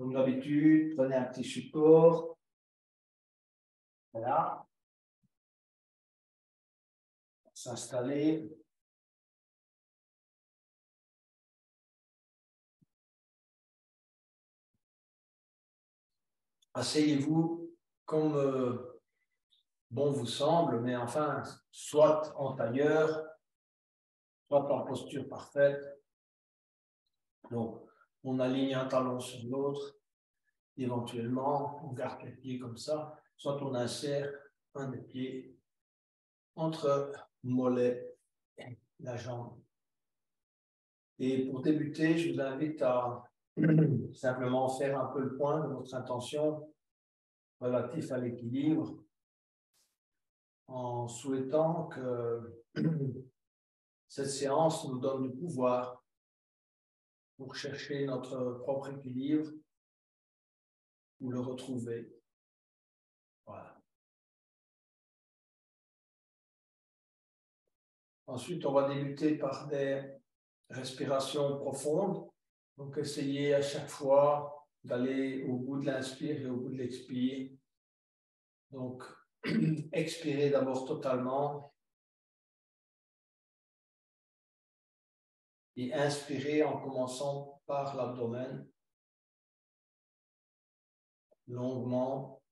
Comme d'habitude, prenez un petit support. Voilà. S'installer. Asseyez-vous comme bon vous semble, mais enfin, soit en tailleur, soit en posture parfaite. Donc, on aligne un talon sur l'autre. Éventuellement, on garde les pieds comme ça, soit on insère un des pieds entre le mollet et la jambe. Et pour débuter, je vous invite à simplement faire un peu le point de votre intention relative à l'équilibre, en souhaitant que cette séance nous donne du pouvoir pour chercher notre propre équilibre ou le retrouver. Voilà. Ensuite, on va débuter par des respirations profondes. Donc, essayez à chaque fois d'aller au bout de l'inspire et au bout de l'expire. Donc, expirez d'abord totalement et inspirez en commençant par l'abdomen, longuement.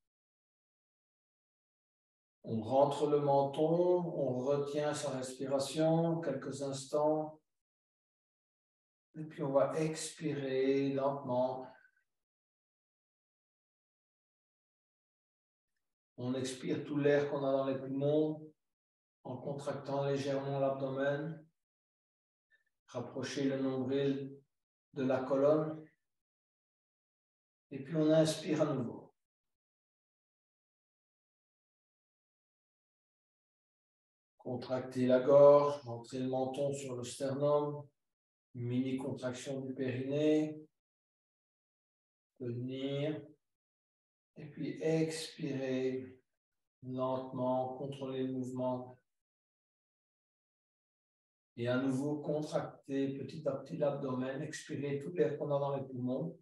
On rentre le menton, on retient sa respiration quelques instants. Et puis, on va expirer lentement. On expire tout l'air qu'on a dans les poumons en contractant légèrement l'abdomen. Rapprochez le nombril de la colonne. Et puis, on inspire à nouveau. Contractez la gorge, rentrez le menton sur le sternum. Mini contraction du périnée. Tenir. Et puis, expirez lentement, contrôlez le mouvement. Et à nouveau, contractez petit à petit l'abdomen, expirez tout l'air qu'on a dans les poumons.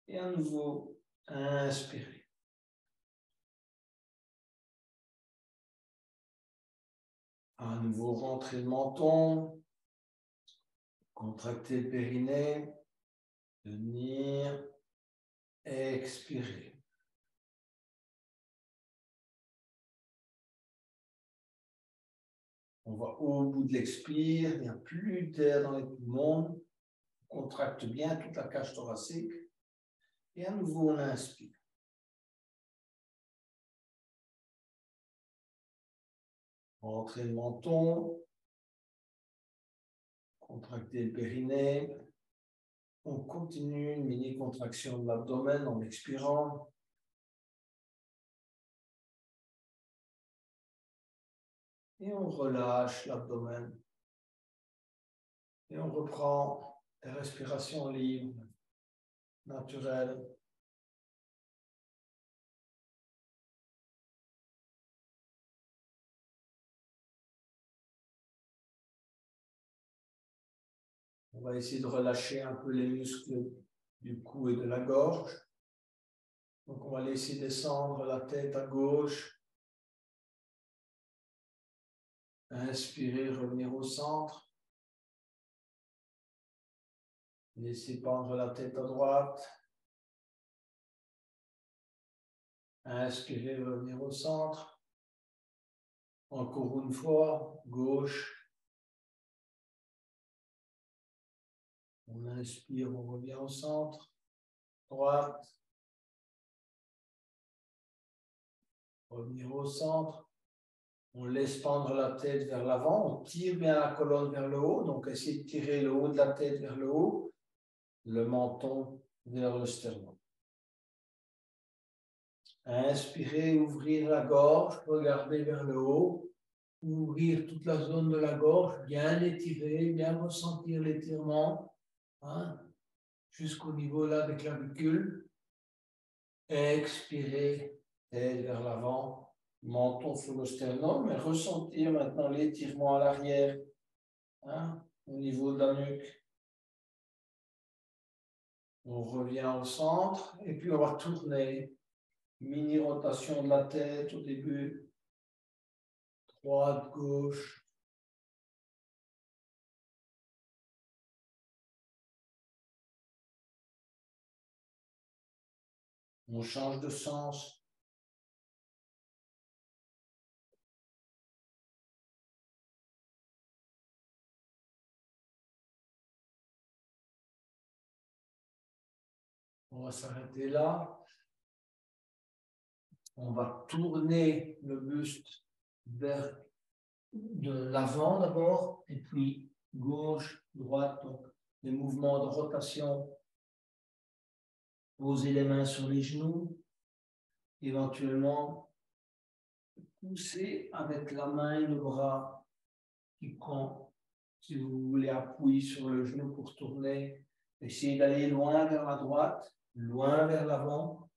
Et à nouveau, inspirez. À nouveau, rentrez le menton, contractez le périnée, tenir, expirer. On va au bout de l'expire, il n'y a plus d'air dans les poumons. On contracte bien toute la cage thoracique. Et à nouveau, on inspire. Rentrez le menton, contractez le périnée. On continue une mini contraction de l'abdomen en expirant. Et on relâche l'abdomen. Et on reprend des respirations libres, naturelles. On va essayer de relâcher un peu les muscles du cou et de la gorge. Donc, on va laisser descendre la tête à gauche. Inspirez, revenir au centre. Laissez pendre la tête à droite. Inspirez, revenir au centre. Encore une fois, gauche. On inspire, on revient au centre. Droite. Revenir au centre. On laisse pendre la tête vers l'avant. On tire bien la colonne vers le haut. Donc, essayez de tirer le haut de la tête vers le haut. Le menton vers le sternum. Inspirez, ouvrir la gorge. Regardez vers le haut. Ouvrir toute la zone de la gorge. Bien étirer, bien ressentir l'étirement. Hein, jusqu'au niveau là des clavicules. Expirez, tête vers l'avant, menton sur le sternum, et ressentir maintenant l'étirement à l'arrière, hein, au niveau de la nuque. On revient au centre et puis on va tourner. Mini rotation de la tête au début. Droite, gauche. On change de sens. On va s'arrêter là. On va tourner le buste vers de l'avant d'abord, et puis gauche, droite, donc les mouvements de rotation. Poser les mains sur les genoux, éventuellement pousser avec la main et le bras qui prend, si vous voulez, appui sur le genou pour tourner. Essayez d'aller loin vers la droite, loin vers l'avant,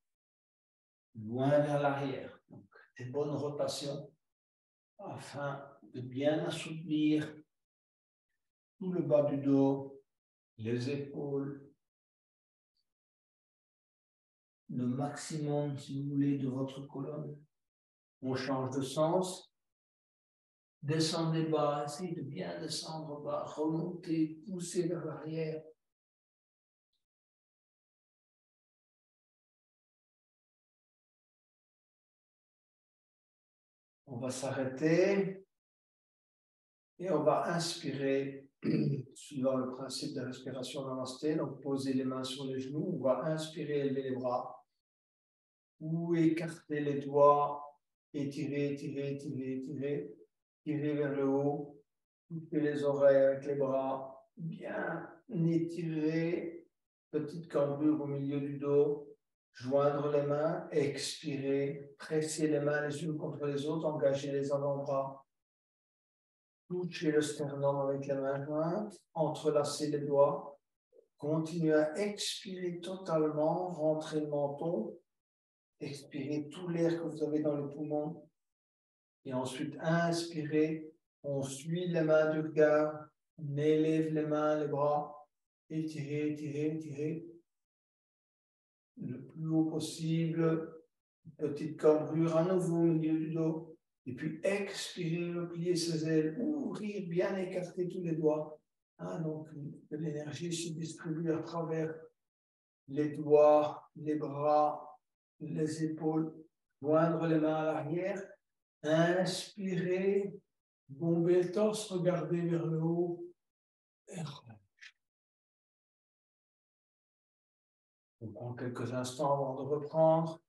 loin vers l'arrière. Donc, des bonnes rotations afin de bien assouplir tout le bas du dos, les épaules, le maximum, si vous voulez, de votre colonne. On change de sens. Descendez bas, essayez de bien descendre bas, remontez, poussez vers l'arrière. On va s'arrêter et on va inspirer, suivant le principe de respiration namasté. Donc, posez les mains sur les genoux. On va inspirer, élever les bras ou écarter les doigts, étirer, étirer, étirer, étirer, tirer vers le haut, couper les oreilles avec les bras, bien étirer, petite cambrure au milieu du dos. Joindre les mains, expirer, presser les mains les unes contre les autres, engager les avant-bras, toucher le sternum avec les mains jointes, entrelacer les doigts, continuez à expirer totalement, rentrer le menton, expirez tout l'air que vous avez dans les poumons, et ensuite inspirez, on suit les mains du regard, on élève les mains, les bras, étirez, étirez, étirez, le plus haut possible, petite cambrure à nouveau au milieu du dos, et puis expirez, replier ses ailes, ouvrir, bien écarter tous les doigts. Donc, que l'énergie se distribue à travers les doigts, les bras, les épaules, joindre les mains à l'arrière, inspirez, bomber le torse, regardez vers le haut, et on prend quelques instants avant de reprendre.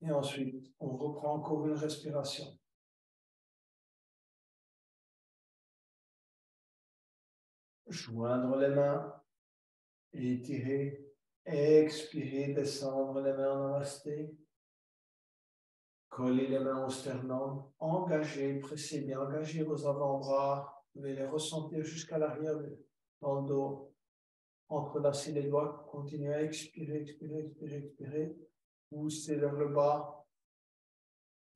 Et ensuite, on reprend encore une respiration. Joindre les mains, étirer, expirer, descendre les mains en namasté. Coller les mains au sternum, engager, pressez bien, engagez vos avant-bras. Vous pouvez les ressentir jusqu'à l'arrière dans le dos. Entrelacez les doigts, continuez à expirer, expirer, expirer, expirer. Poussez vers le bas.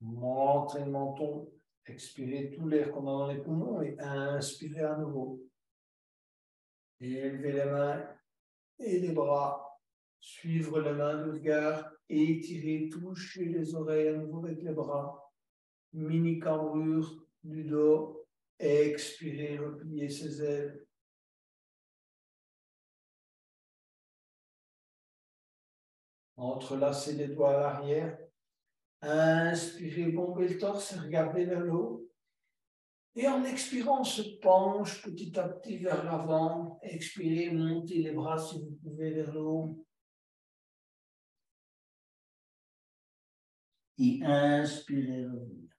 Montrez le menton. Expirez tout l'air qu'on a dans les poumons et inspirez à nouveau. Élevez les mains et les bras. Suivre les mains du regard. Étirer, toucher les oreilles à nouveau avec les bras. Mini cambrure du dos. Expirez, repliez ses ailes. Entrelacez les doigts à l'arrière. Inspirez, bombez le torse, regardez vers le haut. Et en expirant, on se penche petit à petit vers l'avant. Expirez, montez les bras si vous pouvez vers le haut. Et inspirez, revenir.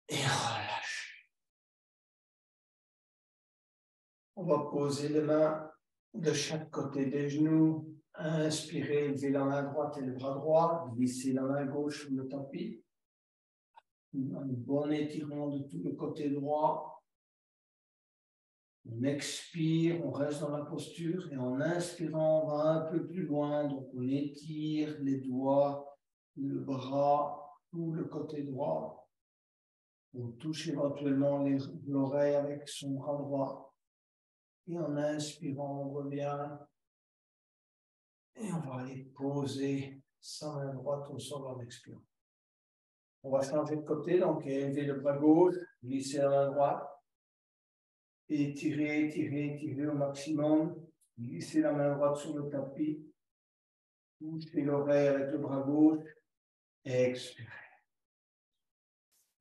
Et relâchez. On va poser les mains de chaque côté des genoux. Inspirez, levez la main droite et le bras droit. Glissez la main gauche sur le tapis. Un bon étirement de tout le côté droit. On expire, on reste dans la posture et en inspirant, on va un peu plus loin. Donc, on étire les doigts, le bras, tout le côté droit. On touche éventuellement l'oreille avec son bras droit. Et en inspirant, on revient. Et on va aller poser sa main droite au sol en expirant. On va changer de côté, donc élever le bras gauche, glisser la main droite. Étirer, étirer, étirer au maximum. Glisser la main droite sur le tapis. Toucher l'oreille avec le bras gauche. Expirez.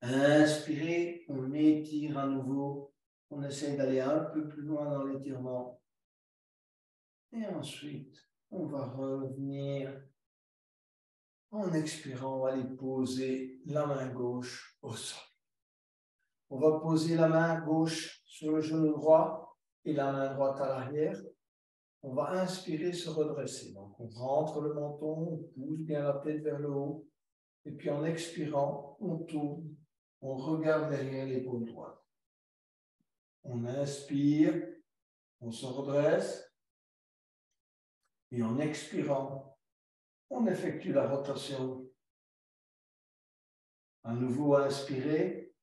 Inspirez, on étire à nouveau. On essaie d'aller un peu plus loin dans l'étirement. Et ensuite, on va revenir. En expirant, on va aller poser la main gauche au sol. On va poser la main gauche sur le genou droit et la main droite à l'arrière. On va inspirer, se redresser. Donc, on rentre le menton, on pousse bien la tête vers le haut. Et puis, en expirant, on tourne. On regarde derrière l'épaule droite. On inspire, on se redresse. Et en expirant, on effectue la rotation. À nouveau, inspirez.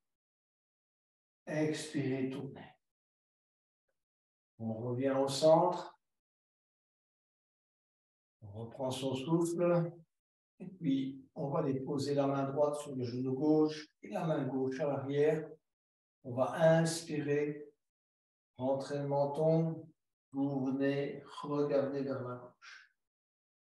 Expirez, tournez. On revient au centre. On reprend son souffle. Et puis, on va déposer la main droite sur le genou gauche et la main gauche à l'arrière. On va inspirer, rentrer le menton, tourner, regarder vers la gauche.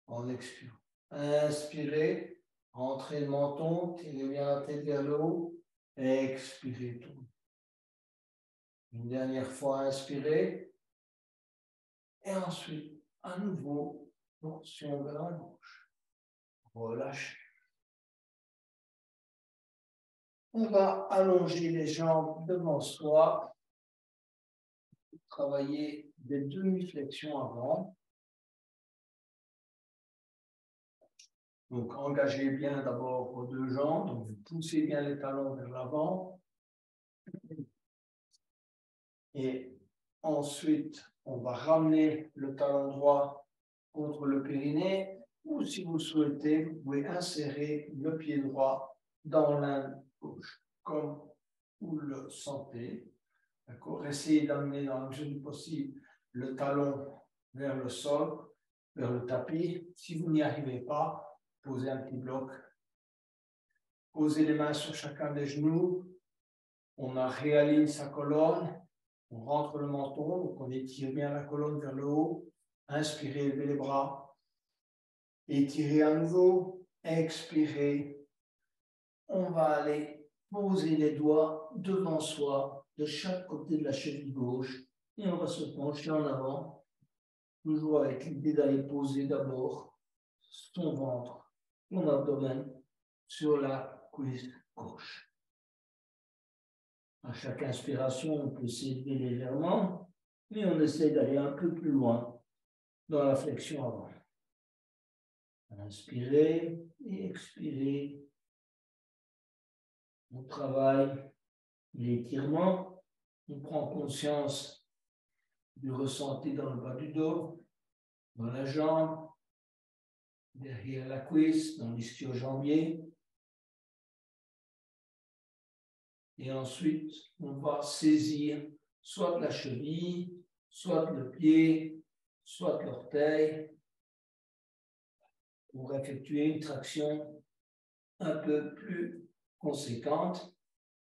En expirant. Inspirez, rentrez le menton, tirez bien la tête vers le haut. Expirez, tournez. Une dernière fois, inspirez. Et ensuite, à nouveau, torsion vers la gauche. Relâchez. On va allonger les jambes devant soi. Travailler des demi-flexions avant. Donc, engagez bien d'abord vos deux jambes. Donc, vous poussez bien les talons vers l'avant. Et ensuite, on va ramener le talon droit contre le périnée. Ou si vous souhaitez, vous pouvez insérer le pied droit dans l'inde gauche, comme vous le sentez. D'accord. Essayez d'amener dans la mesure du possible le talon vers le sol, vers le tapis. Si vous n'y arrivez pas, posez un petit bloc. Posez les mains sur chacun des genoux. On réaligne sa colonne. On rentre le menton, donc on étire bien la colonne vers le haut. Inspirez, levez les bras. Étirez à nouveau. Expirez. On va aller poser les doigts devant soi, de chaque côté de la cheville gauche. Et on va se pencher en avant, toujours avec l'idée d'aller poser d'abord son ventre, son abdomen sur la cuisse gauche. À chaque inspiration, on peut s'élever légèrement, mais on essaie d'aller un peu plus loin dans la flexion avant. Inspirez et expirez. On travaille l'étirement. On prend conscience du ressenti dans le bas du dos, dans la jambe, derrière la cuisse, dans l'ischio-jambier. Et ensuite, on va saisir soit la cheville, soit le pied, soit l'orteil, pour effectuer une traction un peu plus conséquente.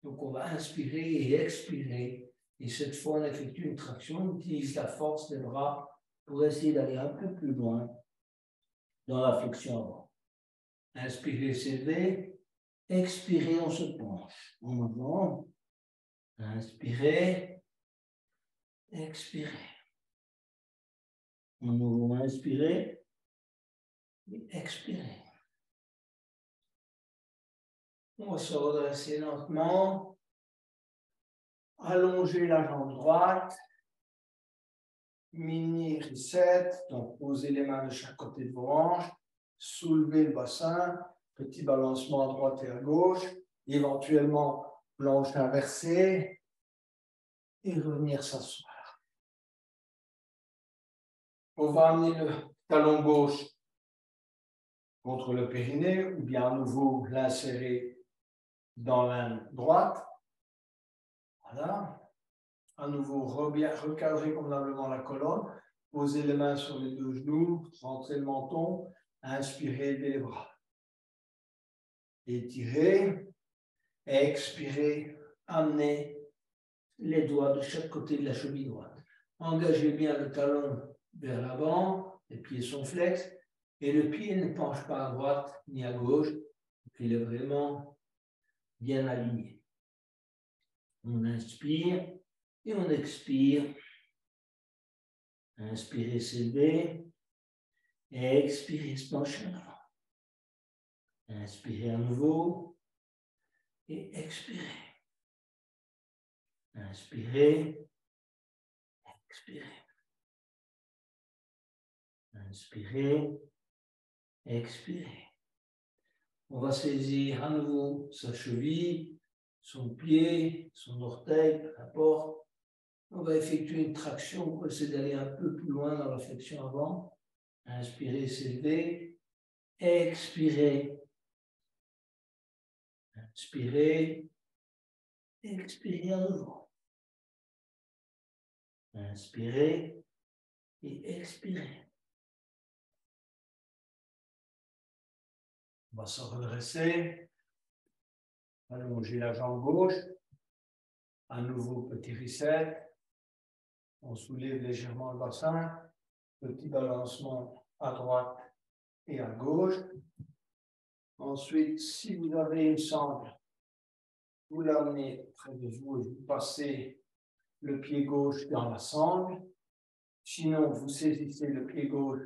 Donc, on va inspirer et expirer. Et cette fois, on effectue une traction, on utilise la force des bras pour essayer d'aller un peu plus loin dans la flexion avant. Inspirez, s'élever. Expirez, on se penche. En avant. Inspirez. Expirez. En nouveau, inspirez. Et expirez. On va se redresser lentement. Allonger la jambe droite. Mini reset. Donc, posez les mains de chaque côté de vos hanches. Soulevez le bassin. Petit balancement à droite et à gauche. Éventuellement, planche inversée. Et revenir s'asseoir. On va amener le talon gauche contre le périnée ou bien à nouveau l'insérer dans l'inde droite. Voilà. À nouveau, recadrer convenablement la colonne. Posez les mains sur les deux genoux. Rentrez le menton. Inspirez, élevez les bras. Étirez. Expirez. Amenez les doigts de chaque côté de la cheville droite. Engagez bien le talon vers l'avant. Les pieds sont flex. Et le pied ne penche pas à droite ni à gauche. Il est vraiment bien aligné. On inspire et on expire. Inspirez, s'élever. Expirez, se pencher en avant. Inspirez à nouveau. Et expirez. Inspirez. Expirez. Inspirez. Expirez. On va saisir à nouveau sa cheville, son pied, son orteil, peu importe. On va effectuer une traction pour essayer d'aller un peu plus loin dans la flexion avant. Inspirez, s'élever. Expirez. Inspirez. Expirez à nouveau. Inspirez et expirez. On va se redresser. Allonger la jambe gauche. À nouveau, petit reset. On soulève légèrement le bassin. Petit balancement à droite et à gauche. Ensuite, si vous avez une sangle, vous l'amenez près de vous et vous passez le pied gauche dans la sangle. Sinon, vous saisissez le pied gauche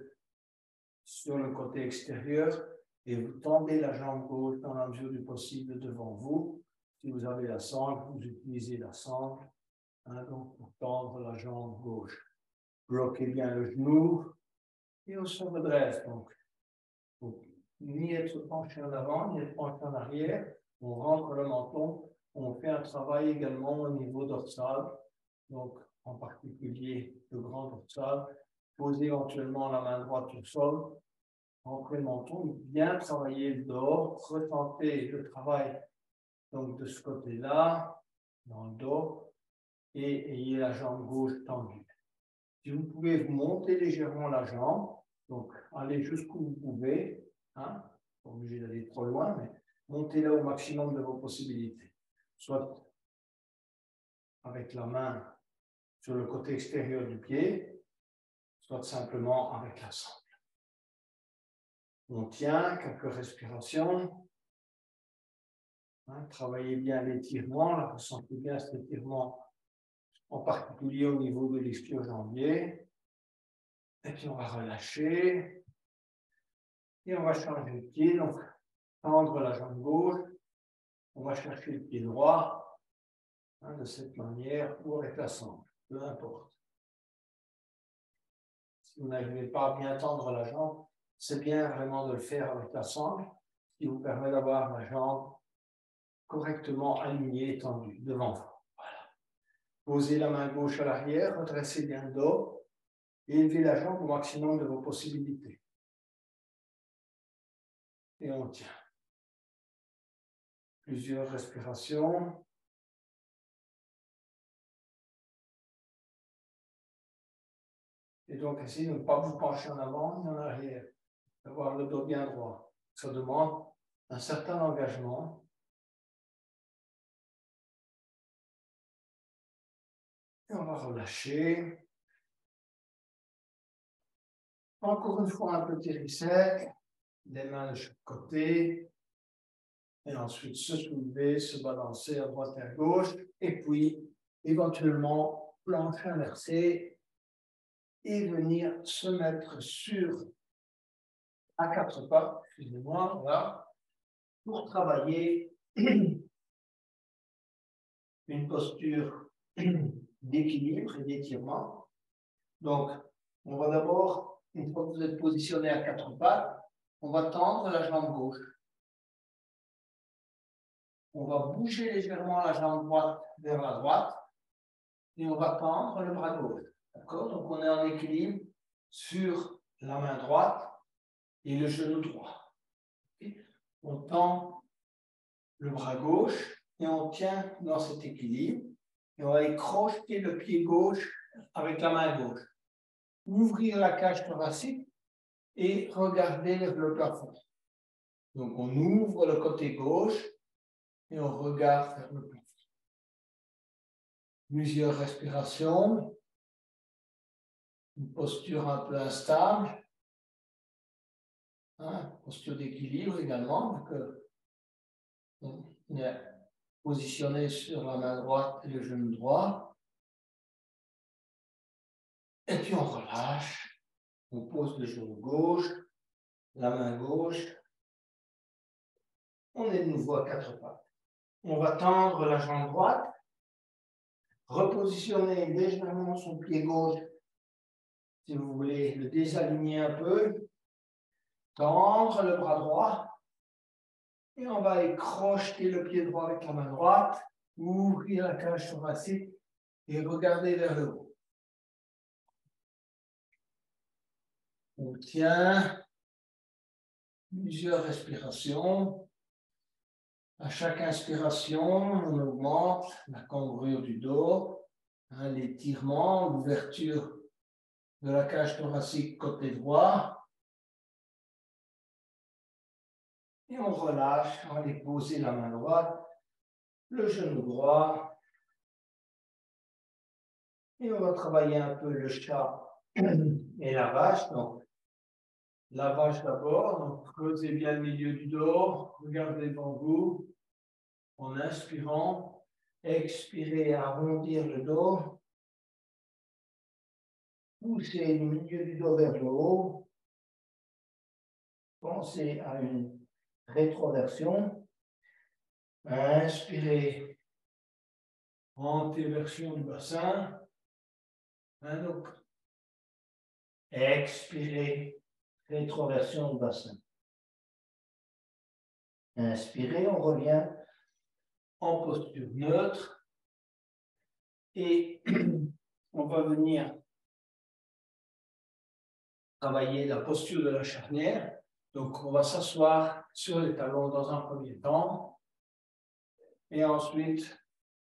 sur le côté extérieur et vous tendez la jambe gauche dans la mesure du possible devant vous. Si vous avez la sangle, vous utilisez la sangle donc pour tendre la jambe gauche. Bloquez bien le genou et on se redresse. Donc, ni être penché en avant, ni être penché en arrière. On rentre le menton. On fait un travail également au niveau dorsal. Donc, en particulier le grand dorsal. Posez éventuellement la main droite au sol. Rentrez le menton. Bien travailler le dos. Ressentez le travail donc, de ce côté-là, dans le dos. Et ayez la jambe gauche tendue. Si vous pouvez, vous montez légèrement la jambe. Donc, allez jusqu'où vous pouvez. Pas obligé d'aller trop loin, mais montez-la au maximum de vos possibilités. Soit avec la main sur le côté extérieur du pied, soit simplement avec la sangle. On tient quelques respirations. Travaillez bien l'étirement. Là, vous sentez bien cet étirement, en particulier au niveau de l'ischio-jambier. Et puis, on va relâcher. Et on va changer de pied. Donc, tendre la jambe gauche. On va chercher le pied droit. De cette manière ou avec la sangle, peu importe. Si vous n'arrivez pas à bien tendre la jambe, c'est bien vraiment de le faire avec la sangle, ce qui vous permet d'avoir la jambe correctement alignée et tendue devant vous. Voilà. Posez la main gauche à l'arrière, redressez bien le dos et élevez la jambe au maximum de vos possibilités. Et on tient. Plusieurs respirations. Et donc, essayez de ne pas vous pencher en avant ni en arrière, d'avoir le dos bien droit. Ça demande un certain engagement. Et on va relâcher. Encore une fois, un petit reset. Les mains de chaque côté. Et ensuite, se soulever, se balancer à droite et à gauche. Et puis, éventuellement, planche inversée. Et venir se mettre à quatre pattes, excusez-moi, voilà, pour travailler une posture d'équilibre et d'étirement. Donc, on va d'abord, une fois que vous êtes positionné à quatre pattes, on va tendre la jambe gauche. On va bouger légèrement la jambe droite vers la droite et on va tendre le bras gauche. D'accord? Donc, on est en équilibre sur la main droite et le genou droit. Okay? On tend le bras gauche et on tient dans cet équilibre. Et on va aller crocheter le pied gauche avec la main gauche. Ouvrir la cage thoracique et regarder vers le plafond. Donc, on ouvre le côté gauche et on regarde vers le plafond. Plusieurs respirations. Une posture un peu instable. Posture d'équilibre également, vu que on est positionné sur la main droite et le genou droit. Et puis on relâche. On pose le genou gauche, la main gauche. On est de nouveau à quatre pattes. On va tendre la jambe droite. Repositionner légèrement son pied gauche. Si vous voulez le désaligner un peu. Tendre le bras droit. Et on va aller crocheter le pied droit avec la main droite. Ouvrir la cage thoracique et regarder vers le haut. On tient plusieurs respirations. À chaque inspiration, on augmente la cambrure du dos, l'étirement, l'ouverture de la cage thoracique côté droit. Et on relâche, on va aller poser la main droite, le genou droit. Et on va travailler un peu le chat et la vache. Donc, la vache d'abord, donc creusez bien le milieu du dos, regardez devant vous. En inspirant, expirez, arrondir le dos. Poussez le milieu du dos vers le haut. Pensez à une rétroversion. Inspirez, antéversion du bassin. Donc, expirez, rétroversion du bassin. Inspirez, on revient en posture neutre. Et on va venir travailler la posture de la charnière. Donc, on va s'asseoir sur les talons dans un premier temps. Et ensuite,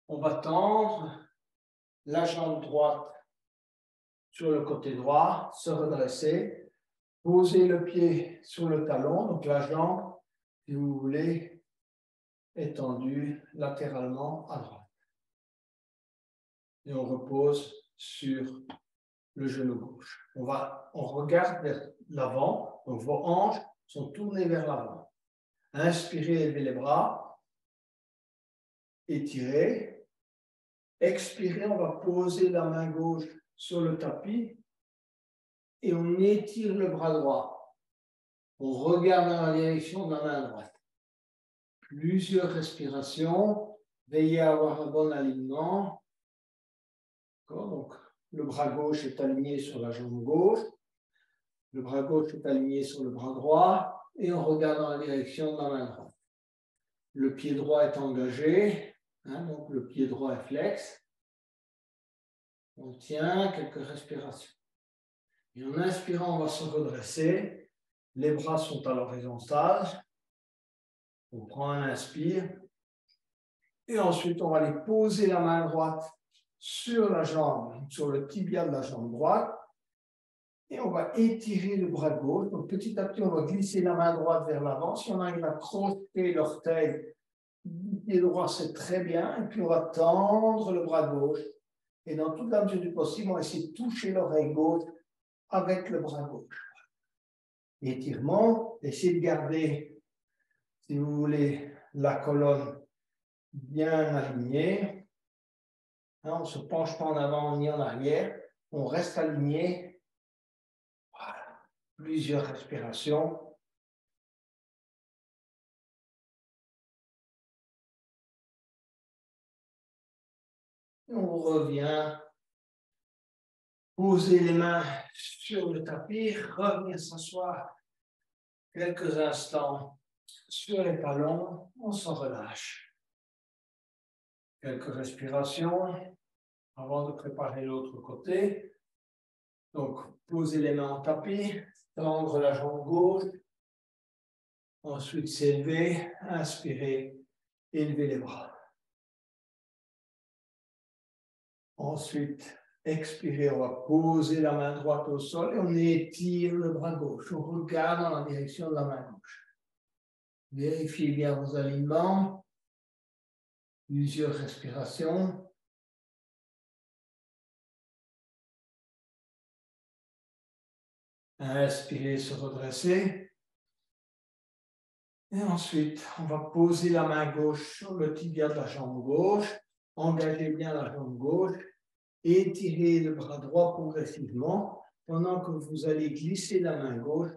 on va tendre la jambe droite sur le côté droit, se redresser, poser le pied sur le talon, donc la jambe, si vous voulez, étendue latéralement à droite. Et on repose sur le genou gauche. On regarde vers l'avant, donc vos hanches sont tournées vers l'avant. Inspirez, élevez les bras, étirez. Expirez, on va poser la main gauche sur le tapis et on étire le bras droit. On regarde dans la direction de la main droite. Plusieurs respirations. Veillez à avoir un bon alignement. Donc, le bras gauche est aligné sur la jambe gauche. Le bras gauche est aligné sur le bras droit. Et on regarde dans la direction de la main droite. Le pied droit est engagé. Donc, le pied droit est flex. On tient quelques respirations. Et en inspirant, on va se redresser. Les bras sont à l'horizontale. On prend un inspire. Et ensuite, on va aller poser la main droite sur la jambe, sur le tibia de la jambe droite. Et on va étirer le bras gauche. Donc, petit à petit, on va glisser la main droite vers l'avant. Si on arrive à crocheter l'orteil du pied droit, c'est très bien. Et puis, on va tendre le bras gauche. Et dans toute la mesure du possible, on va essayer de toucher l'oreille gauche avec le bras gauche. Étirement, essayez de garder, si vous voulez, la colonne bien alignée. On ne se penche pas en avant ni en arrière. On reste aligné. Voilà. Plusieurs respirations. Et on revient. Poser les mains sur le tapis. Revenir s'asseoir quelques instants sur les talons. On se relâche. Quelques respirations avant de préparer l'autre côté. Donc, posez les mains en tapis, tendre la jambe gauche, ensuite s'élever, inspirer, élever les bras. Ensuite, expirez, on va poser la main droite au sol et on étire le bras gauche. On regarde dans la direction de la main gauche. Vérifiez bien vos alignements. Plusieurs respirations. Inspirez, se redresser. Et ensuite, on va poser la main gauche sur le tibia de la jambe gauche. Engagez bien la jambe gauche. Étirez le bras droit progressivement pendant que vous allez glisser la main gauche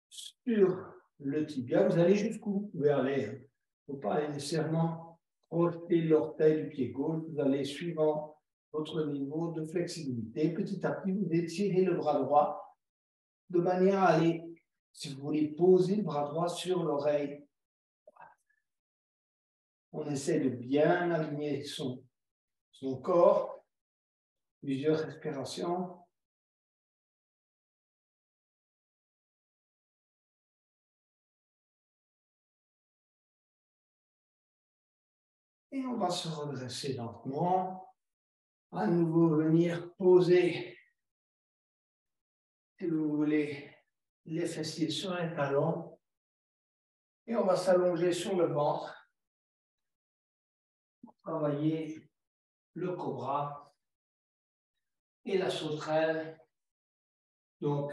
sur le tibia. Vous allez jusqu'où vous pouvez aller. Il ne faut pas aller nécessairement projeter l'orteil du pied gauche. Vous allez suivant votre niveau de flexibilité. Petit à petit, vous étirez le bras droit de manière à aller, si vous voulez, poser le bras droit sur l'oreille. On essaie de bien aligner son corps. Plusieurs respirations. Et on va se redresser lentement. À nouveau, venir poser, si vous voulez, les fessiers sur les talons. Et on va s'allonger sur le ventre. Travailler le cobra et la sauterelle. Donc,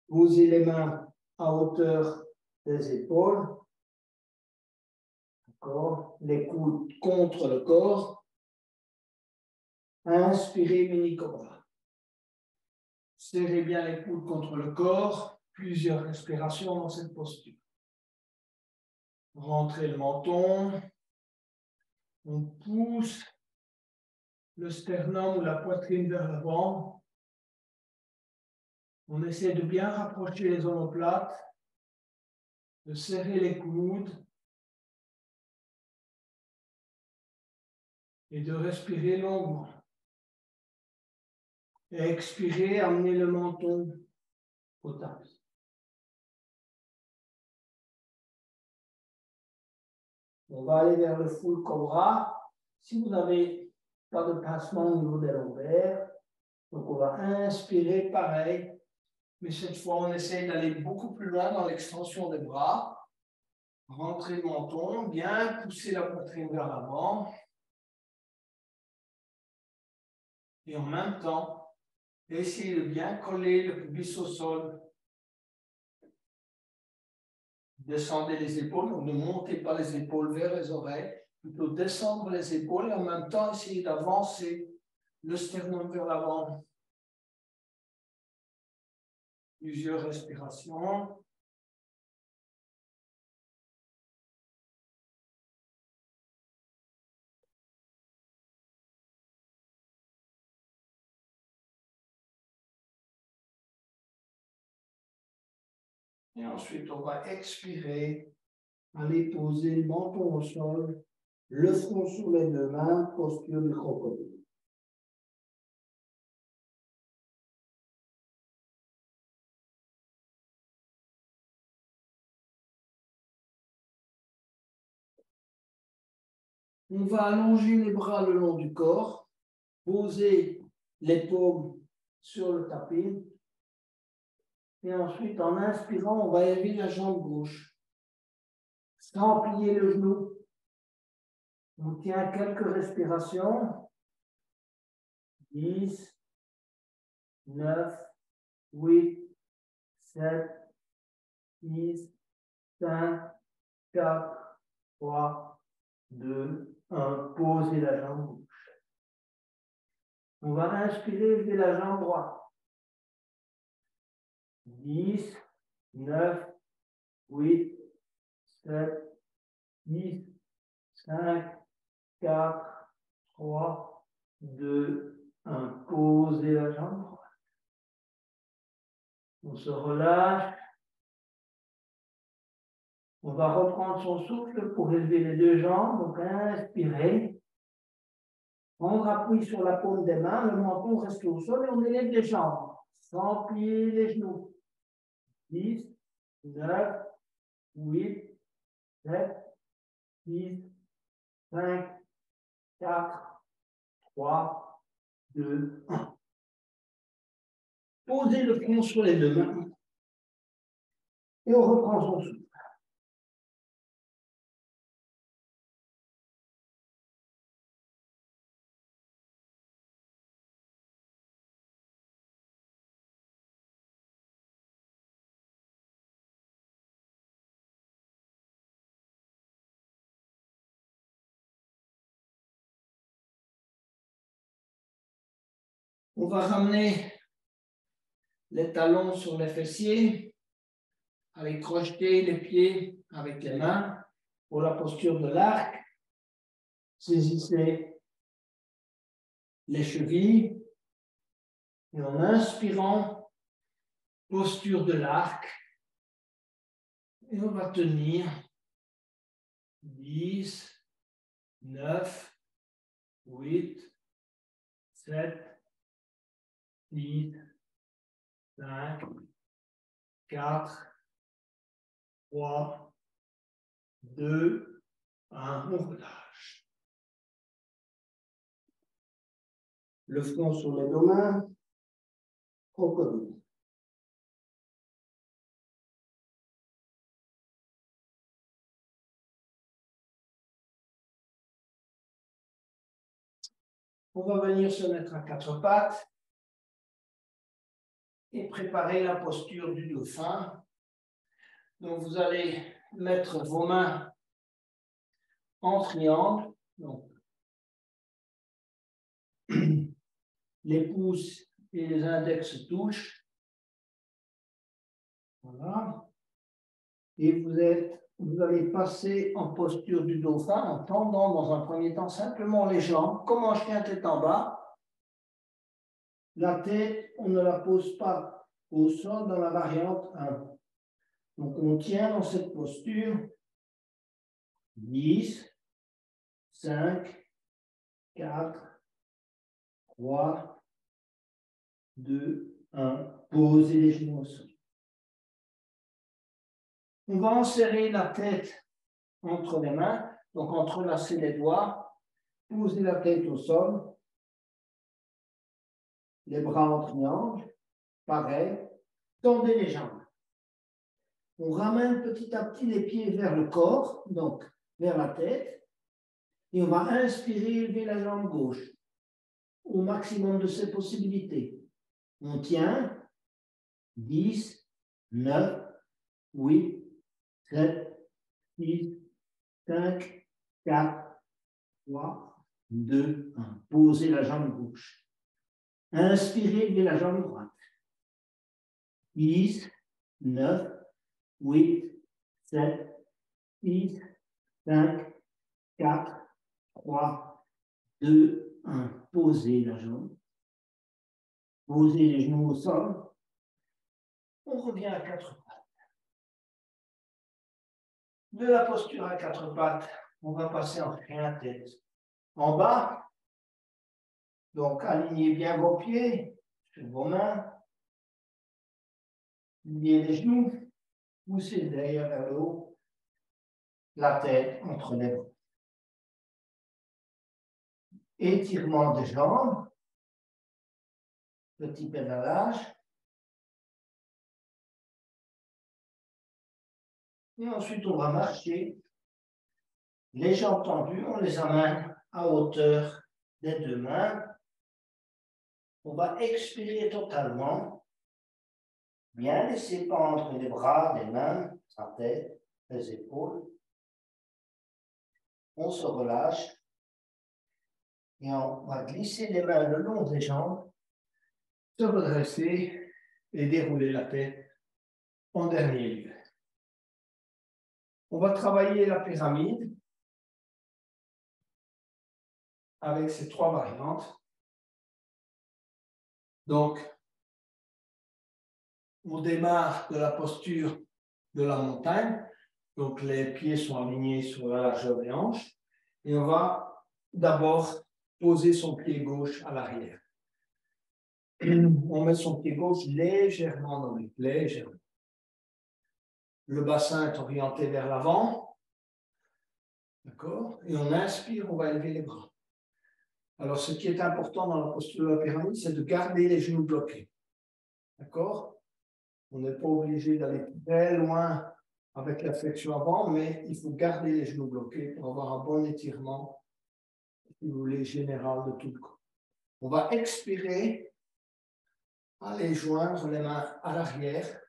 posez les mains à hauteur des épaules. Les coudes contre le corps. Inspirez, mini cobra. Serrez bien les coudes contre le corps. Plusieurs respirations dans cette posture. Rentrez le menton. On pousse le sternum ou la poitrine vers l'avant. On essaie de bien rapprocher les omoplates, de serrer les coudes et de respirer longuement. Et expirez, amenez le menton au tapis. On va aller vers le full cobra. Si vous n'avez pas de pincement au niveau des lombaires, donc on va inspirer pareil, mais cette fois on essaie d'aller beaucoup plus loin dans l'extension des bras. Rentrez le menton, bien pousser la poitrine vers l'avant. Et en même temps, essayez de bien coller le pubis au sol. Descendez les épaules, donc ne montez pas les épaules vers les oreilles, plutôt descendre les épaules et en même temps essayez d'avancer le sternum vers l'avant. Plusieurs respirations. Et ensuite, on va expirer, aller poser le menton au sol, le front sur les deux mains, posture de crocodile. On va allonger les bras le long du corps, poser les paumes sur le tapis. Et ensuite, en inspirant, on va élever la jambe gauche. Sans plier le genou. On tient quelques respirations. 10, 9, 8, 7, 6, 5, 4, 3, 2, 1. Posez la jambe gauche. On va inspirer, lever la jambe droite. 10, 9, 8, 7, 6, 5, 4, 3, 2, 1. Posez la jambe droite. On se relâche. On va reprendre son souffle pour élever les deux jambes. Donc, inspirez. On appuie sur la paume des mains. Le menton reste au sol et on élève les jambes. Sans plier les genoux. 10, 9, 8, 7, 6, 5, 4, 3, 2, 1. Posez le front sur les deux mains et on reprend son souffle. On va ramener les talons sur les fessiers, avec crocheter les pieds avec les mains pour la posture de l'arc. Saisissez les chevilles et en inspirant, posture de l'arc. Et on va tenir 10, 9, 8, 7, 6, 5, 4, 3, 2, 1, on relâche. Le front sur les deux mains, crocodile. On va venir se mettre à quatre pattes et préparer la posture du dauphin. Donc, vous allez mettre vos mains en triangle. Donc, les pouces et les index se touchent. Voilà. Et vous allez passer en posture du dauphin en tendant dans un premier temps simplement les jambes, comme un chien tête en bas. La tête, on ne la pose pas au sol dans la variante 1. Donc, on tient dans cette posture 10, 5, 4, 3, 2, 1. Posez les genoux au sol. On va enserrer la tête entre les mains, donc entrelacer les doigts, poser la tête au sol, les bras en triangle, pareil, tendez les jambes. On ramène petit à petit les pieds vers le corps, donc vers la tête, et on va inspirer, élever la jambe gauche au maximum de ses possibilités. On tient 10, 9, 8, 7, 6, 5, 4, 3, 2, 1. Posez la jambe gauche. Inspirez, élever la jambe droite. 10, 9, 8, 7, 6, 5, 4, 3, 2, 1. Posez la jambe. Posez les genoux au sol. On revient à quatre pattes. De la posture à quatre pattes, on va passer en chien tête. En bas, donc alignez bien vos pieds sur vos mains. Liez les genoux. Poussez le derrière vers le haut. La tête entre les bras. Étirement des jambes. Petit pédalage. Et ensuite, on va marcher. Les jambes tendues, on les amène à hauteur des deux mains. On va expirer totalement. Bien laisser pendre les bras, les mains, la tête, les épaules. On se relâche. Et on va glisser les mains le long des jambes, se redresser et dérouler la tête en dernier lieu. On va travailler la pyramide avec ces trois variantes. Donc, on démarre de la posture de la montagne. Donc, les pieds sont alignés sur la largeur des hanches. Et on va d'abord poser son pied gauche à l'arrière. On met son pied gauche légèrement dans les plaies, légèrement. Le bassin est orienté vers l'avant. D'accord? Et on inspire, on va élever les bras. Alors, ce qui est important dans la posture de la pyramide, c'est de garder les genoux bloqués. D'accord? On n'est pas obligé d'aller très loin avec la flexion avant, mais il faut garder les genoux bloqués pour avoir un bon étirement, si vous voulez, général de tout le corps. On va expirer, aller joindre les mains à l'arrière.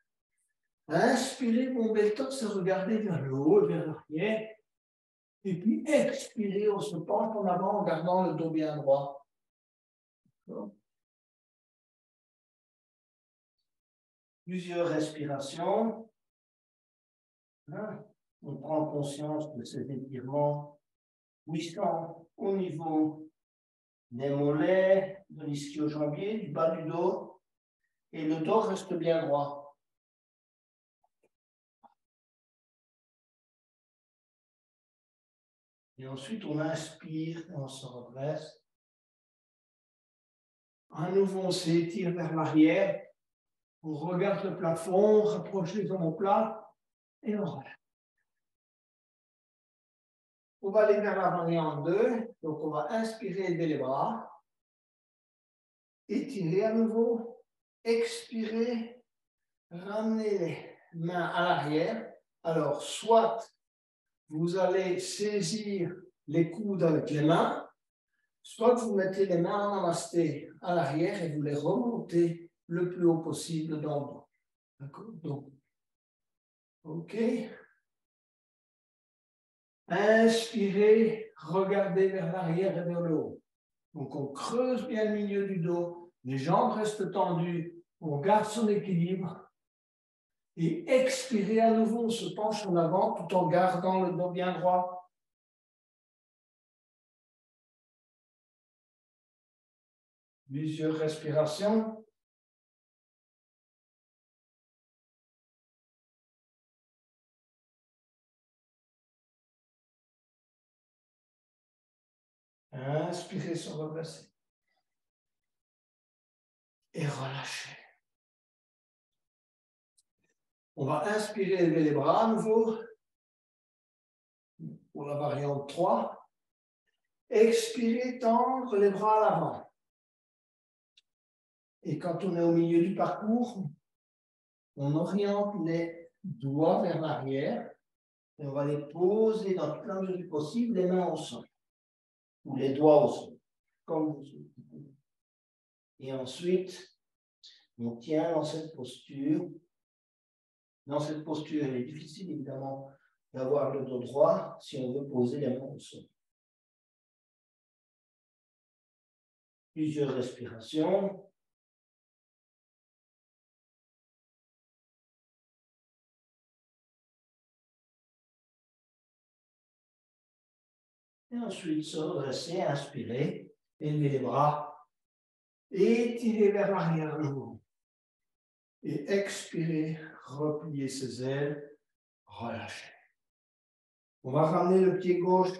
Inspirez, bomber le torse et regardez vers le haut, vers l'arrière. Et puis expirez, on se penche en avant en gardant le dos bien droit. Plusieurs respirations. On prend conscience de ces étirements puissants au niveau des mollets, de l'ischio-jambier, du bas du dos. Et le dos reste bien droit. Et ensuite, on inspire et on se redresse. À nouveau, on s'étire vers l'arrière. On regarde le plafond, on rapproche les omoplates et on relâche. On va aller vers la variante 2. Donc, on va inspirer, lever les bras. Étirer à nouveau. Expirer. Ramener les mains à l'arrière. Alors, soit vous allez saisir les coudes avec les mains, soit vous mettez les mains en namasté à l'arrière et vous les remontez le plus haut possible dans le dos. D'accord? Donc, OK. Inspirez, regardez vers l'arrière et vers le haut. Donc, on creuse bien le milieu du dos, les jambes restent tendues, on garde son équilibre. Et expirez à nouveau, on se penche en avant tout en gardant le dos bien droit. Plusieurs respirations. Inspirez, se redresser. Et relâchez. On va inspirer, lever les bras à nouveau. Pour la variante 3. Expirez, tendre les bras à l'avant. Et quand on est au milieu du parcours, on oriente les doigts vers l'arrière et on va les poser dans toute la mesure du possible, les mains au sol. Ou les doigts au sol. Comme vous souhaitez. Et ensuite, on tient dans cette posture. Dans cette posture, il est difficile évidemment d'avoir le dos droit si on veut poser les mains au sol. Plusieurs respirations. Et ensuite, se redresser, inspirer, élever les bras, étirer vers l'arrière le haut. Et expirer, replier ses ailes, relâcher. On va ramener le pied gauche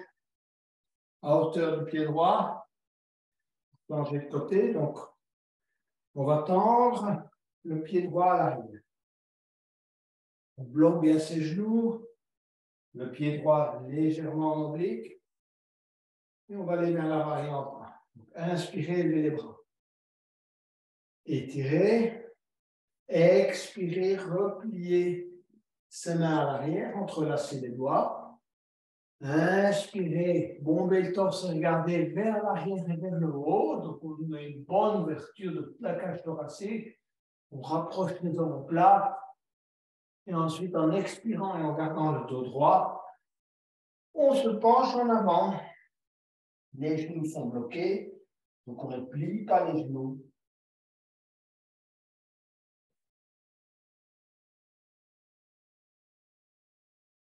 à hauteur du pied droit, changer de côté, donc on va tendre le pied droit à l'arrière. On bloque bien ses genoux, le pied droit légèrement en oblique, et on va aller vers la variante 1. Donc, inspirez, levez les bras. Étirez, expirez, repliez ses mains à l'arrière, entrelacez les doigts. Inspirez, bombez le torse, regardez vers l'arrière et vers le haut. Donc, on a une bonne ouverture de toute la cage thoracique. On rapproche les omoplates. Et ensuite, en expirant et en gardant le dos droit, on se penche en avant. Les genoux sont bloqués, donc on ne plie pas les genoux.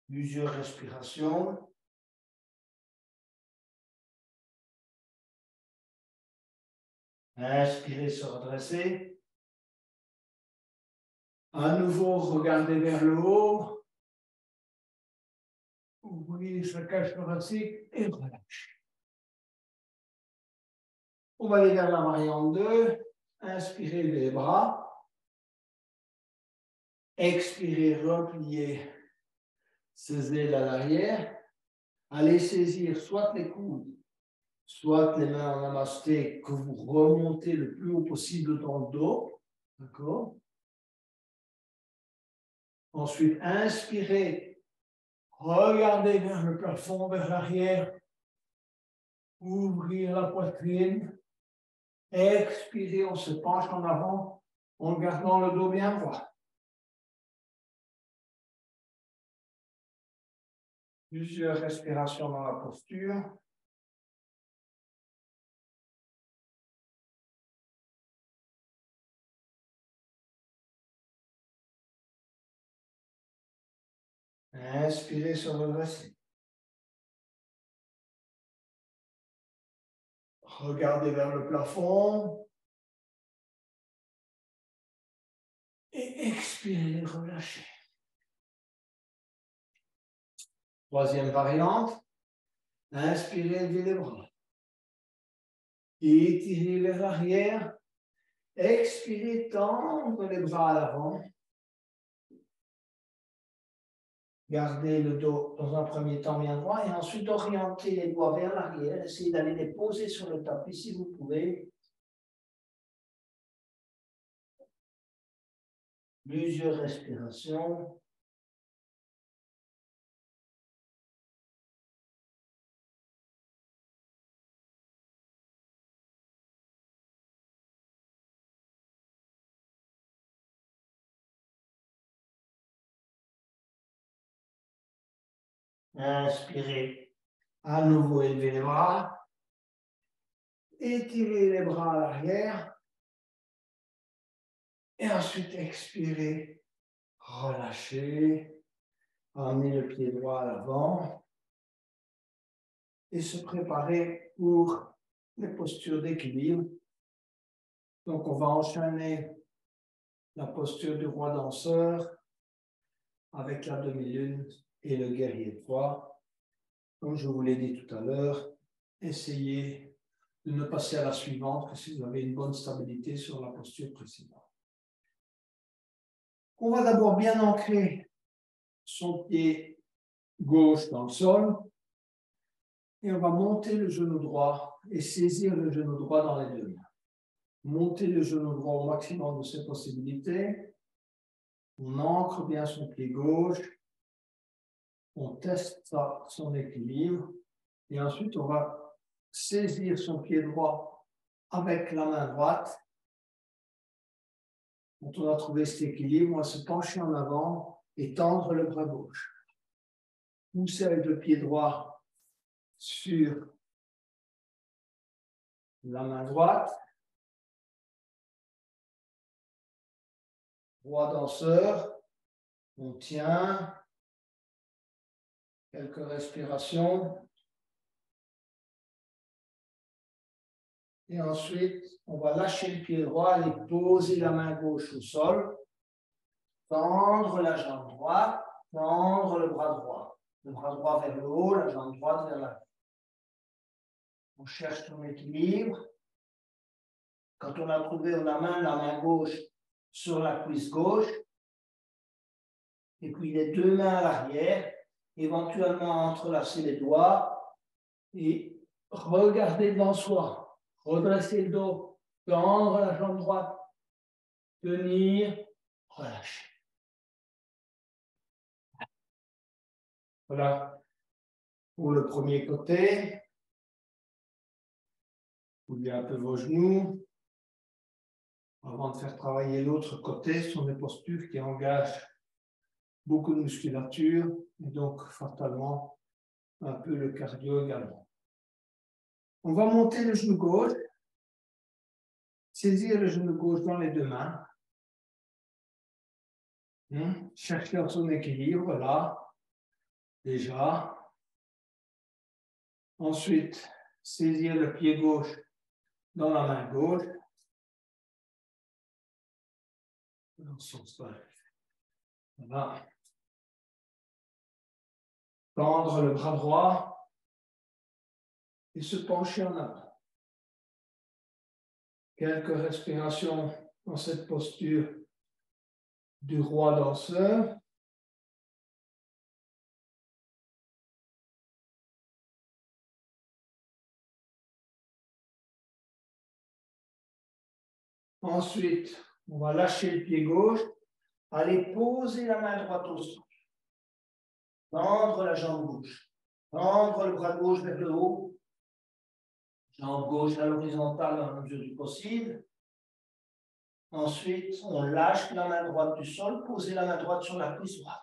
Plusieurs respirations. Inspirez, se redresser. À nouveau, regardez vers le haut. Ouvrez sa cage thoracique et relâchez. On va aller vers la variante 2. Inspirez les bras. Expirez, repliez ses ailes à l'arrière. Allez saisir soit les coudes, soit les mains en namasté que vous remontez le plus haut possible dans le dos. D'accord? Ensuite, inspirez, regardez vers le plafond, vers l'arrière, ouvrir la poitrine. Expirez, on se penche en avant en gardant le dos bien droit. Plusieurs respirations dans la posture. Inspirez, se redresser. Regardez vers le plafond. Et expirez, relâchez. Troisième variante. Inspirez, levez les bras. Étirez vers l'arrière. Expirez, tendre les bras à l'avant. Gardez le dos dans un premier temps bien droit et ensuite orientez les doigts vers l'arrière. Essayez d'aller les poser sur le tapis si vous pouvez. Plusieurs respirations. Inspirez. À nouveau, élevez les bras. Étirez les bras à l'arrière. Et ensuite, expirez. Relâchez. Amenez le pied droit à l'avant. Et se préparer pour les postures d'équilibre. Donc, on va enchaîner la posture du roi danseur avec la demi-lune et le guerrier 3. Comme je vous l'ai dit tout à l'heure, essayez de ne passer à la suivante que si vous avez une bonne stabilité sur la posture précédente. On va d'abord bien ancrer son pied gauche dans le sol et on va monter le genou droit et saisir le genou droit dans les deux mains. Monter le genou droit au maximum de ses possibilités. On ancre bien son pied gauche. On teste son équilibre. Et ensuite, on va saisir son pied droit avec la main droite. Quand on a trouvé cet équilibre, on va se pencher en avant et tendre le bras gauche. Pousser avec le pied droit sur la main droite. Roi danseur. On tient. Quelques respirations. Et ensuite, on va lâcher le pied droit et poser la main gauche au sol. Tendre la jambe droite, tendre le bras droit. Le bras droit vers le haut, la jambe droite vers l'arrière. On cherche son équilibre. Quand on a trouvé, on amène la main gauche sur la cuisse gauche. Et puis les deux mains à l'arrière. Éventuellement entrelacer les doigts. Et regarder devant soi. Redresser le dos, tendre la jambe droite, tenir, relâcher. Voilà pour le premier côté. Oubliez un peu vos genoux. Avant de faire travailler l'autre côté, ce sont des postures qui engagent beaucoup de musculature et donc fatalement un peu le cardio également. On va monter le genou gauche, saisir le genou gauche dans les deux mains, chercher son équilibre là, déjà. Ensuite, saisir le pied gauche dans la main gauche. Dans ce sens-là. Voilà. Tendre le bras droit et se pencher en avant. Quelques respirations dans cette posture du roi danseur. Ensuite, on va lâcher le pied gauche, aller poser la main droite au sol. Tendre la jambe gauche. Tendre le bras gauche vers le haut. Jambe gauche à l'horizontale dans la mesure du possible. Ensuite, on lâche la main droite du sol, poser la main droite sur la cuisse droite.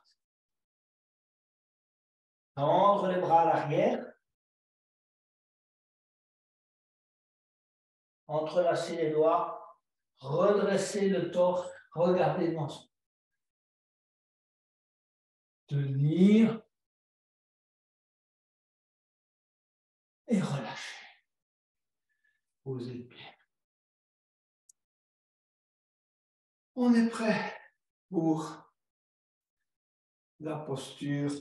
Tendre les bras à l'arrière. Entrelacer les doigts. Redresser le torse. Regardez devant soi. Tenir. Et relâcher. Posez le pied. On est prêt pour la posture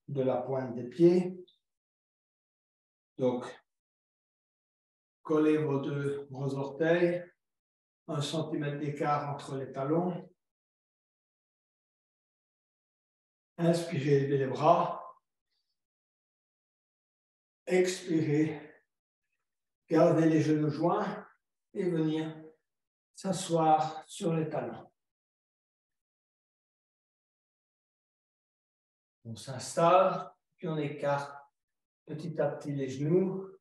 de la pointe des pieds. Donc, collez vos deux gros orteils, 1 cm d'écart entre les talons. Inspirez, levez les bras. Expirez, gardez les genoux joints et venir s'asseoir sur les talons. On s'installe, puis on écarte petit à petit les genoux.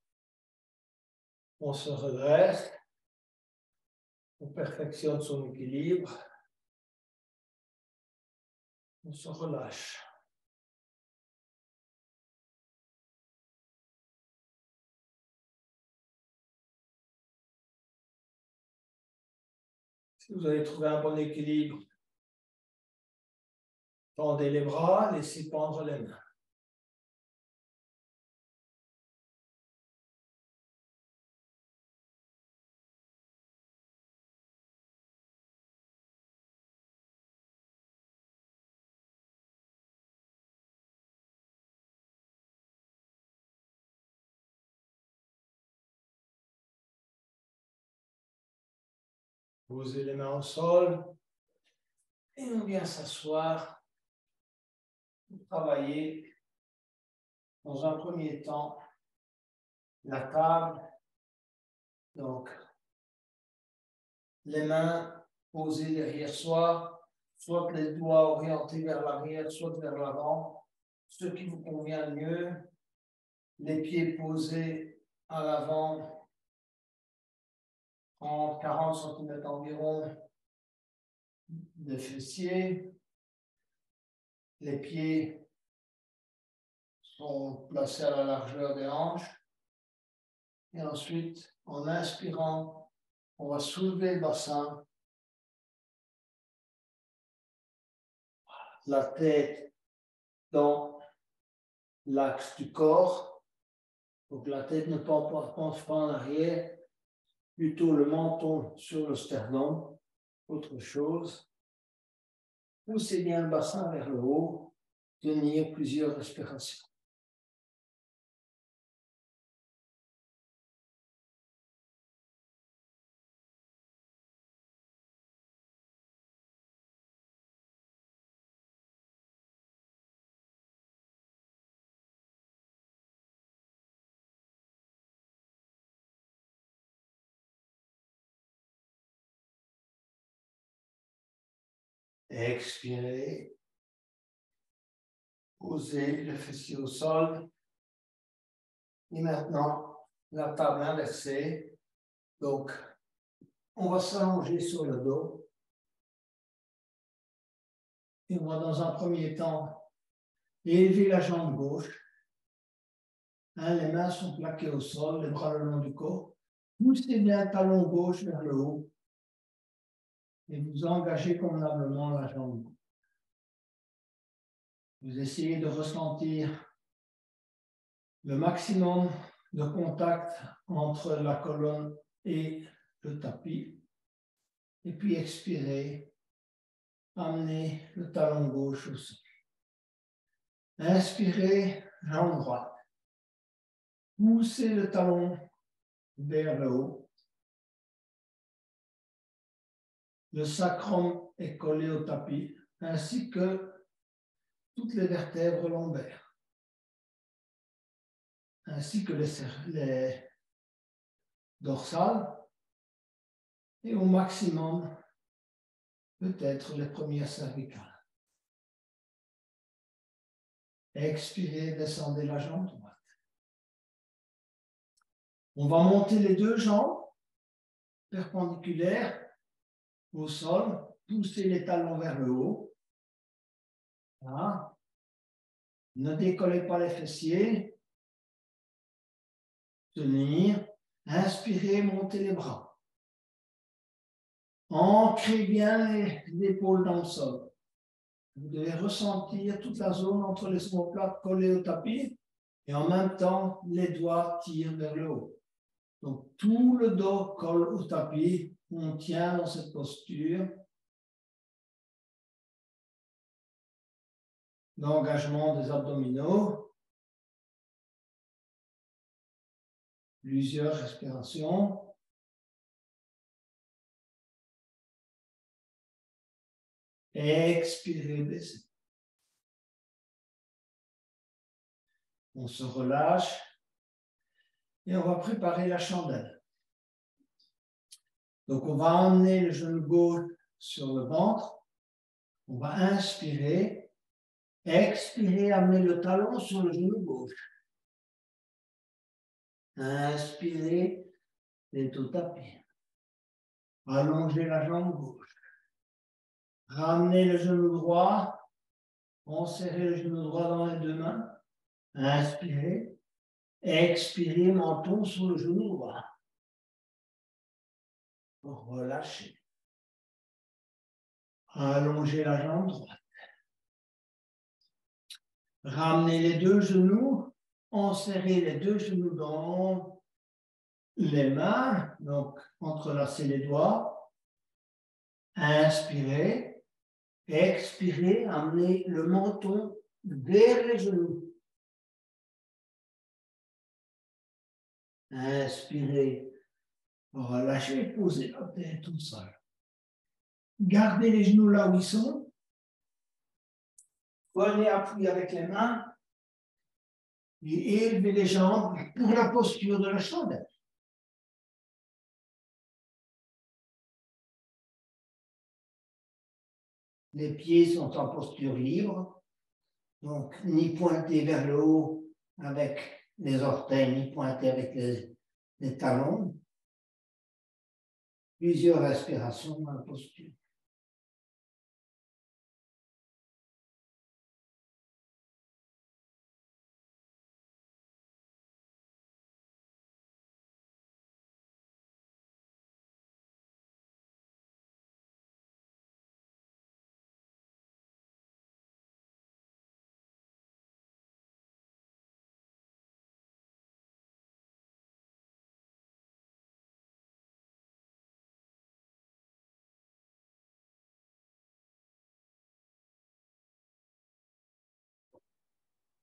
On se redresse. On perfectionne son équilibre. On se relâche. Si vous avez trouvé un bon équilibre, tendez les bras, laissez pendre les mains. Posez les mains au sol et on vient s'asseoir pour travailler dans un premier temps la table. Donc, les mains posées derrière soi, soit les doigts orientés vers l'arrière, soit vers l'avant, ce qui vous convient le mieux. Les pieds posés à l'avant, 30-40 cm environ des fessiers. Les pieds sont placés à la largeur des hanches. Et ensuite, en inspirant, on va soulever le bassin. La tête dans l'axe du corps. Donc la tête ne penche pas en arrière, plutôt le menton sur le sternum. Autre chose. Poussez bien le bassin vers le haut. Tenir plusieurs respirations. Expirez. Posez le fessier au sol. Et maintenant, la table inversée. Donc, on va s'allonger sur le dos. Et on va dans un premier temps élever la jambe gauche. Les mains sont plaquées au sol, les bras le long du corps. Poussez bien le talon gauche vers le haut. Et vous engagez convenablement la jambe gauche. Vous essayez de ressentir le maximum de contact entre la colonne et le tapis. Et puis expirez. Amenez le talon gauche au sol. Inspirez, jambe droite. Poussez le talon vers le haut. Le sacrum est collé au tapis, ainsi que toutes les vertèbres lombaires, ainsi que les dorsales Et au maximum, peut-être les premières cervicales. Expirez, descendez la jambe droite. On va monter les deux jambes perpendiculaires au sol, pousser les talons vers le haut. Voilà. Ne décollez pas les fessiers. Tenir. Inspirez, montez les bras. Ancrez bien les épaules dans le sol. Vous devez ressentir toute la zone entre les omoplates collées au tapis et en même temps, les doigts tirent vers le haut. Donc, tout le dos colle au tapis. On tient dans cette posture. L'engagement des abdominaux. Plusieurs respirations. Expirez, baissez. On se relâche et on va préparer la chandelle. Donc, on va emmener le genou gauche sur le ventre. On va inspirer. Expirer, amener le talon sur le genou gauche. Inspirez, et tout tapis. Allongez la jambe gauche. Ramenez le genou droit. Enserrez le genou droit dans les deux mains. Inspirez. Expirez, menton sur le genou droit. Relâchez. Allongez la jambe droite. Ramenez les deux genoux. Enserrez les deux genoux dans les mains. Donc, entrelacez les doigts. Inspirez. Expirez. Amenez le menton vers les genoux. Inspirez. Relâchez, posez la tête au sol. Gardez les genoux là où ils sont. Prenez appui avec les mains et élevez les jambes pour la posture de la chandelle. Les pieds sont en posture libre, donc ni pointés vers le haut avec les orteils, ni pointés avec les talons. Plusieurs respirations dans la posture.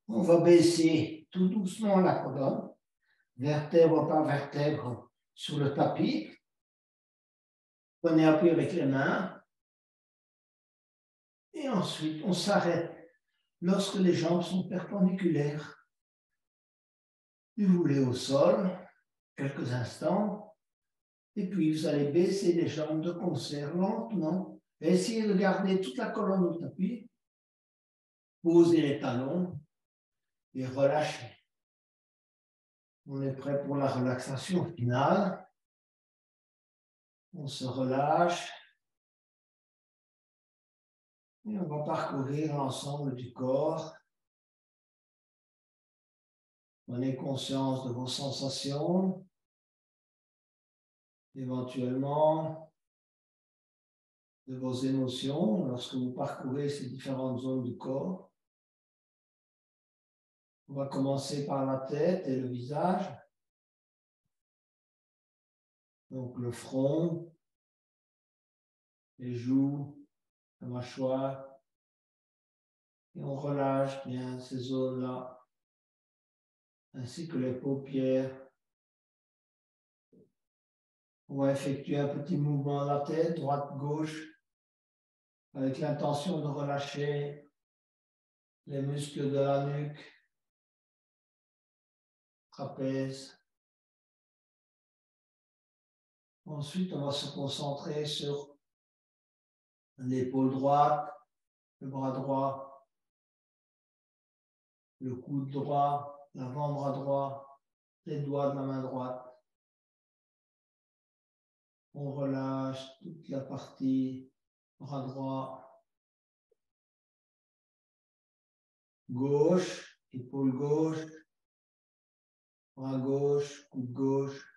On va baisser tout doucement la colonne, vertèbre par vertèbre sur le tapis. Prenez appui avec les mains. Et ensuite, on s'arrête lorsque les jambes sont perpendiculaires. Et vous voulez au sol, quelques instants. Et puis, vous allez baisser les jambes de concert lentement. Essayez de garder toute la colonne au tapis. Posez les talons et relâchez. On est prêt pour la relaxation finale. On se relâche. Et on va parcourir l'ensemble du corps. Prenez conscience de vos sensations. Éventuellement, de vos émotions lorsque vous parcourez ces différentes zones du corps. On va commencer par la tête et le visage. Donc le front, les joues, la mâchoire. Et on relâche bien ces zones-là, ainsi que les paupières. On va effectuer un petit mouvement de la tête, droite-gauche, avec l'intention de relâcher les muscles de la nuque, trapèze, Ensuite, on va se concentrer sur l'épaule droite, le bras droit, le coude droit, l'avant-bras droit, les doigts de la main droite. On relâche toute la partie bras droit, gauche, épaule gauche, bras gauche, coude gauche,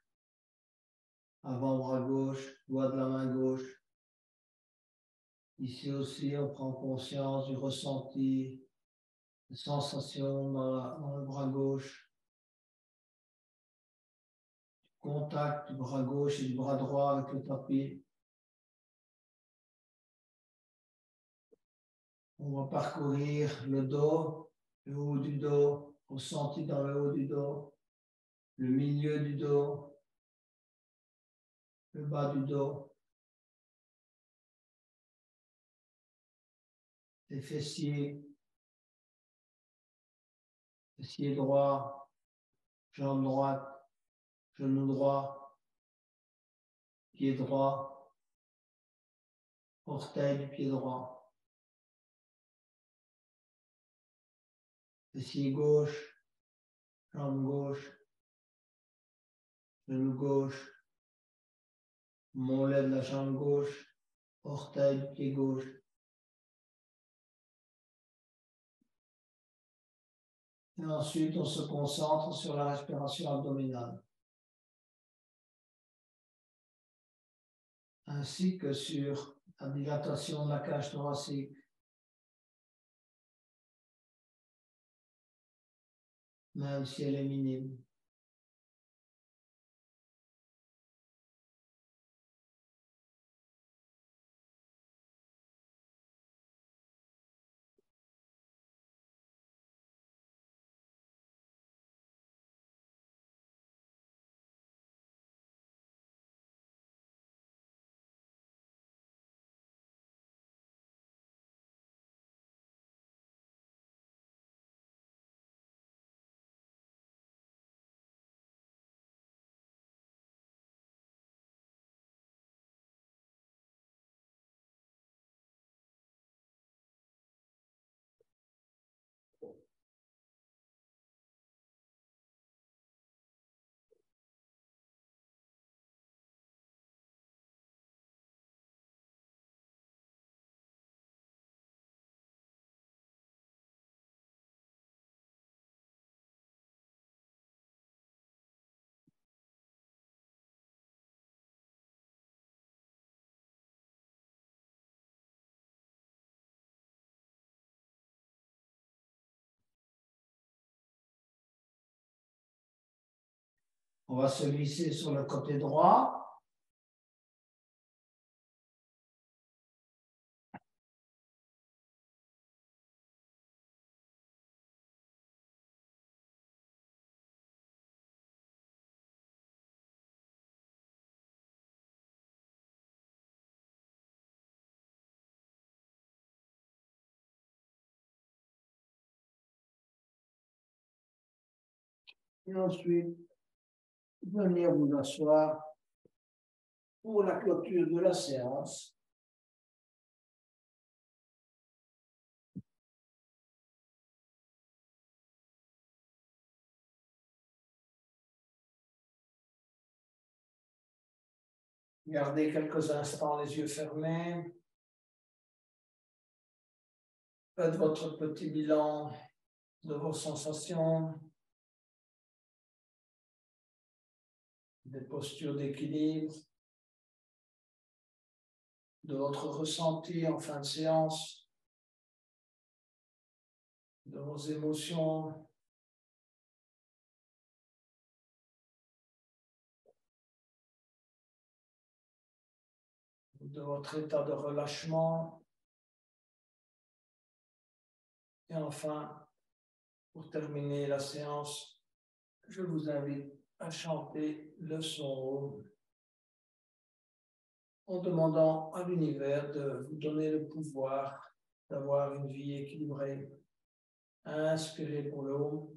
avant-bras gauche, doigt de la main gauche. Ici aussi, on prend conscience du ressenti, des sensations dans le bras gauche, du contact du bras gauche et du bras droit avec le tapis. On va parcourir le dos, le haut du dos, ressenti dans le haut du dos, le milieu du dos, le bas du dos, les fessiers, fessier droit, jambe droite, genou droit, pied droit, orteil du pied droit, fessier gauche, jambe gauche, genou gauche, mollet de la jambe gauche, orteil du pied gauche. Et ensuite, on se concentre sur la respiration abdominale, ainsi que sur la dilatation de la cage thoracique, même si elle est minime. On va se glisser sur le côté droit. Et ensuite, venir vous asseoir pour la clôture de la séance. Gardez quelques instants les yeux fermés. Faites votre petit bilan de vos sensations, des postures d'équilibre, de votre ressenti en fin de séance, de vos émotions. De votre état de relâchement. Et enfin, pour terminer la séance, je vous invite à chanter le son en demandant à l'univers de vous donner le pouvoir d'avoir une vie équilibrée. Inspirez pour le haut.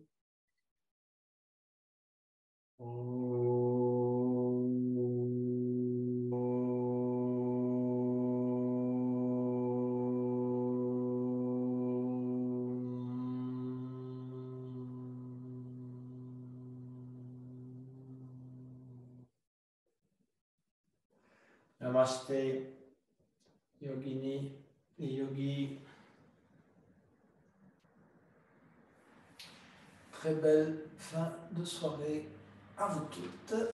Namaste, yogini et yogi. Très belle fin de soirée à vous toutes.